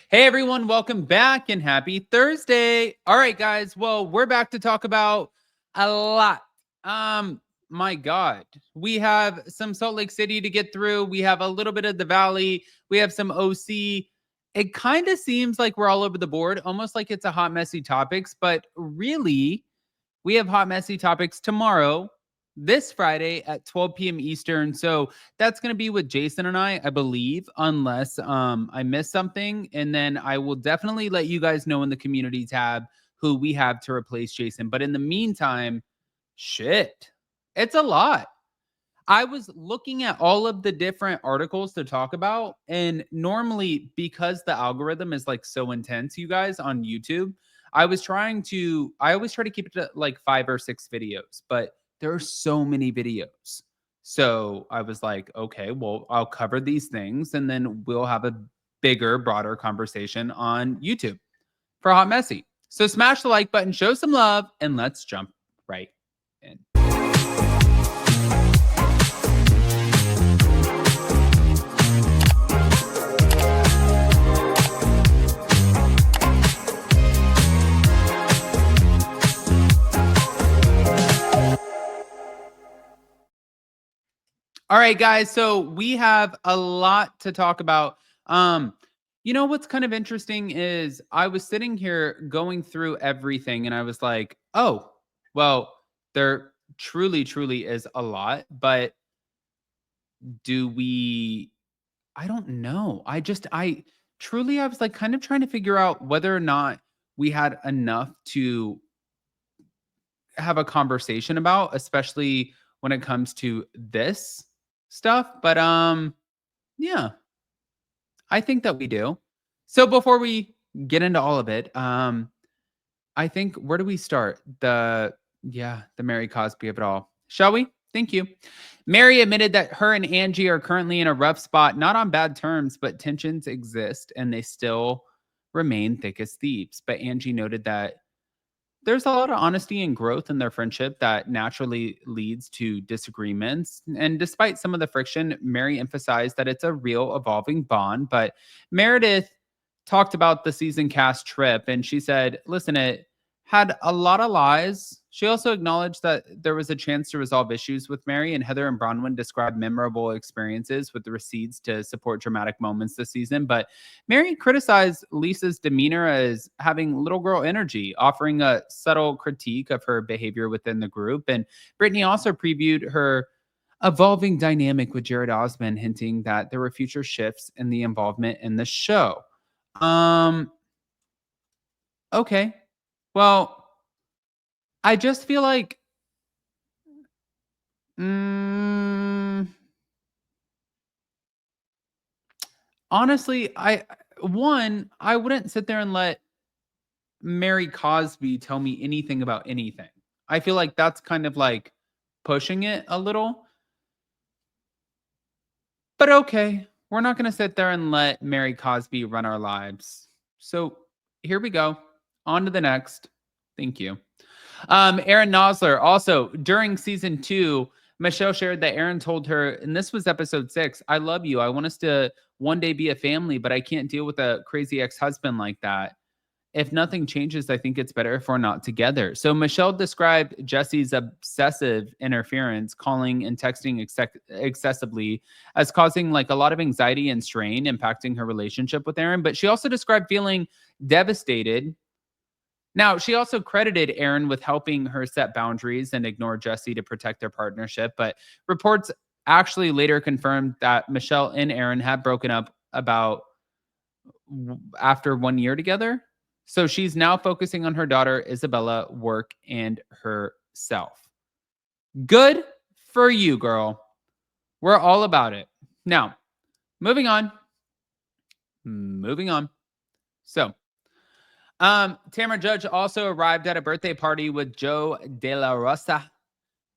Hey everyone, welcome back and happy Thursday. All right, guys. Well, we're back to talk about a lot. My God, we have some Salt Lake City to get through. We have a little bit of the Valley. We have some OC. It kind of seems like we're all over the board, almost like it's a hot, messy topics, but really, we have hot, messy topics tomorrow, this Friday at 12 p.m. Eastern. So that's going to be with Jason and I believe, unless I miss something. And then I will definitely let you guys know in the community tab who we have to replace Jason. But in the meantime, shit, it's a lot. I was looking at all of the different articles to talk about. And normally, because the algorithm is like so intense, you guys on YouTube, I always try to keep it to like 5 or 6 videos, but there are so many videos. So I was like, okay, well, I'll cover these things and then we'll have a bigger, broader conversation on YouTube for Hot Messy. So smash the like button, show some love, and let's jump right in. All right, guys. So we have a lot to talk about. What's kind of interesting is I was sitting here going through everything and I was like, oh, well, there truly, truly is a lot, but do we, I don't know. I was like kind of trying to figure out whether or not we had enough to have a conversation about, especially when it comes to this stuff. But yeah, I think that we do. So before we get into all of it, I think where do we start? The Mary Cosby of it all. Shall we? Thank you. Mary admitted that her and Angie are currently in a rough spot, not on bad terms, but tensions exist and they still remain thick as thieves. But Angie noted that there's a lot of honesty and growth in their friendship that naturally leads to disagreements. And despite some of the friction, Mary emphasized that it's a real evolving bond. But Meredith talked about the season cast trip and she said, listen, it had a lot of lies. She also acknowledged that there was a chance to resolve issues with Mary, and Heather and Bronwyn described memorable experiences with the receipts to support dramatic moments this season. But Mary criticized Lisa's demeanor as having little girl energy, offering a subtle critique of her behavior within the group. And Brittany also previewed her evolving dynamic with Jared Osmond, hinting that there were future shifts in the involvement in the show. Okay. Well, I just feel like honestly, I wouldn't sit there and let Mary Cosby tell me anything about anything. I feel like that's kind of like pushing it a little. But okay, we're not going to sit there and let Mary Cosby run our lives. So here we go. On to the next. Thank you. Aaron Nosler, also during season 2, Michelle shared that Aaron told her, and this was episode 6, I love you. I want us to one day be a family, but I can't deal with a crazy ex-husband like that. If nothing changes, I think it's better if we're not together. So Michelle described Jesse's obsessive interference, calling and texting excessively, as causing like a lot of anxiety and strain, impacting her relationship with Aaron. But she also described feeling devastated. Now, she also credited Aaron with helping her set boundaries and ignore Jesse to protect their partnership. But reports actually later confirmed that Michelle and Aaron had broken up about after 1 year together. So she's now focusing on her daughter, Isabella, work, and herself. Good for you, girl. We're all about it. Now, moving on. So, Tamra Judge also arrived at a birthday party with Joe De La Rosa,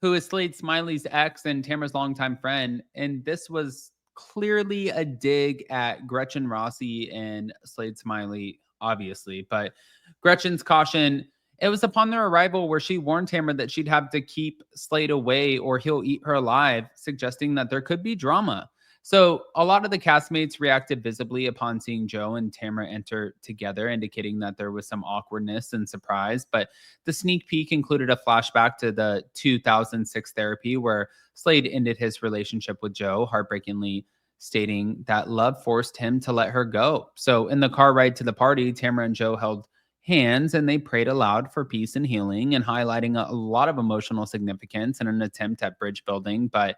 who is Slade Smiley's ex and Tamra's longtime friend. And this was clearly a dig at Gretchen Rossi and Slade Smiley, obviously. But Gretchen's caution, it was upon their arrival where she warned Tamra that she'd have to keep Slade away or he'll eat her alive, suggesting that there could be drama. So a lot of the castmates reacted visibly upon seeing Joe and Tamra enter together, indicating that there was some awkwardness and surprise. But the sneak peek included a flashback to the 2006 therapy where Slade ended his relationship with Joe, heartbreakingly stating that love forced him to let her go. So in the car ride to the party, Tamra and Joe held hands and they prayed aloud for peace and healing and highlighting a lot of emotional significance in an attempt at bridge building. But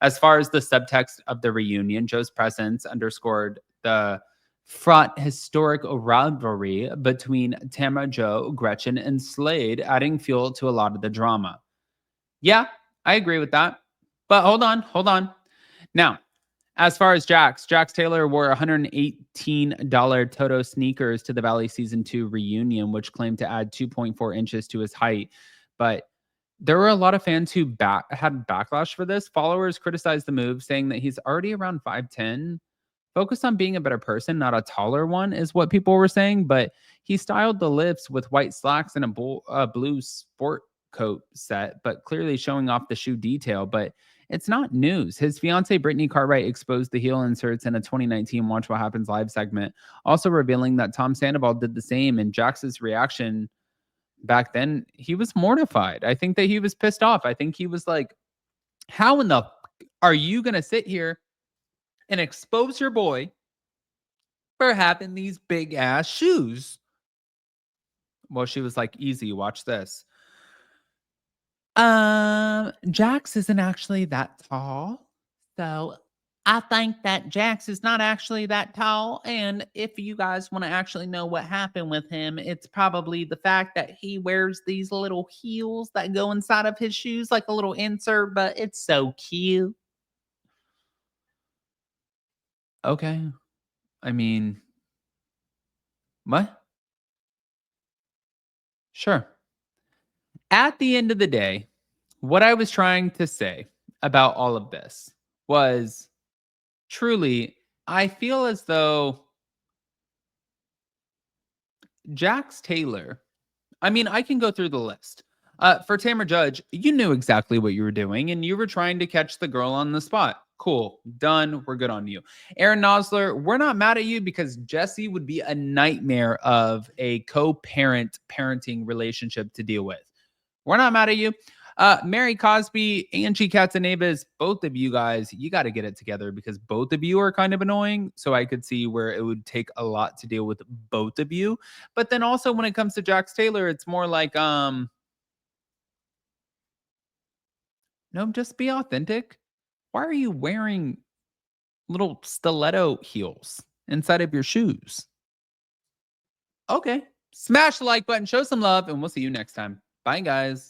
as far as the subtext of the reunion, Joe's presence underscored the fraught historic rivalry between Tamra Joe, Gretchen, and Slade, adding fuel to a lot of the drama. Yeah, I agree with that. But hold on. Now, as far as Jax Taylor wore $118 Toto sneakers to the Valley Season 2 reunion, which claimed to add 2.4 inches to his height. But there were a lot of fans who had backlash for this. Followers criticized the move, saying that he's already around 5'10". Focus on being a better person, not a taller one, is what people were saying. But he styled the lifts with white slacks and a blue sport coat set, but clearly showing off the shoe detail. But it's not news. His fiancee, Brittany Cartwright, exposed the heel inserts in a 2019 Watch What Happens live segment, also revealing that Tom Sandoval did the same. And Jax's reaction back then, he was mortified. I think that he was pissed off. I think he was like, how in the are you going to sit here and expose your boy for having these big ass shoes? Well, she was like, easy, watch this. Jax isn't actually that tall. So I think that Jax is not actually that tall. And if you guys want to actually know what happened with him, it's probably the fact that he wears these little heels that go inside of his shoes, like a little insert, but it's so cute. Okay. I mean, what? Sure. At the end of the day, what I was trying to say about all of this was truly, I feel as though Jax Taylor, I mean, I can go through the list. For Tamra Judge, you knew exactly what you were doing and you were trying to catch the girl on the spot. Cool. Done. We're good on you. Aaron Nosler, we're not mad at you because Jesse would be a nightmare of a co-parent parenting relationship to deal with. We're not mad at you. Mary Cosby, Angie Katzenabas, both of you guys, you got to get it together because both of you are kind of annoying. So I could see where it would take a lot to deal with both of you. But then also when it comes to Jax Taylor, it's more like, no, just be authentic. Why are you wearing little stiletto heels inside of your shoes? Okay. Smash the like button, show some love, and we'll see you next time. Bye, guys.